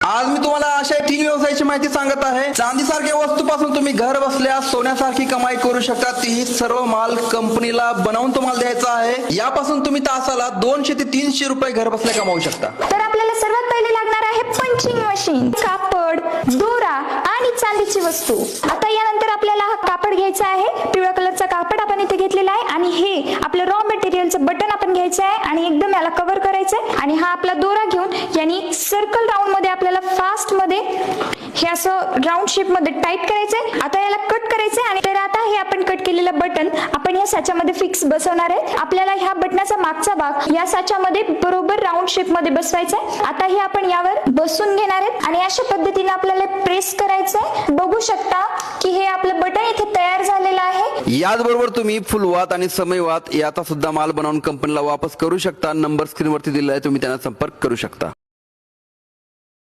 आज मी तुम्हाला अशा 3 व्यवसायाची माहिती सांगत आहे. चांदीसारख्या वस्तूपासून तुम्ही घर बसल्या सोन्यासारखी कमाई करू शकता. तीही सर्व माल कंपनीला बनवून तुम्हाला द्यायचा आहे. यापासून तुम्ही तासाला 200 ते 300 रुपये घर बसल्या कमावू शकता. तर आपल्याला सर्वात पहिले लागणार आहे पंचिंग मशीन, कापड, दोरा आणि चांदीची वस्तू. आता यानंतर आपल्याला हा कापड घ्यायचा आहे. पिवळ्या कलरचा कापड आपण इथे घेतलेला आहे आणि हे आपलं रॉ मटेरियलचं बटन आपण घ्यायचं आहे आणि एकदम याला कव्हर करायचं आहे. आणि हा आपला दोरा घेऊन यानी सर्कल राऊंड मध्ये आपल्याला फास्ट मध्ये हे असं राऊंड शेप मध्ये टाईट करायचंय. आता याला कट करायचंय. आणि तर आता हे आपण कट केलेलं बटन आपण या साच्यामध्ये फिक्स बसवणार आहे. आपल्याला ह्या बटनाचा मागचा भाग या साच्यामध्ये बरोबर राऊंड शेप मध्ये बसवायचा आहे. आता हे आपण यावर बसून घेणार आहेत आणि अशा पद्धतीने आपल्याला प्रेस करायचंय. बघू शकता की हे आपलं बटन इथे तयार झालेलं आहे. याचबरोबर तुम्ही फुलवात आणि समयवात याचा सुद्धा माल बनवून कंपनीला वापस करू शकता. नंबर स्क्रीनवरती दिलेला आहे, तुम्ही त्यांना संपर्क करू शकता.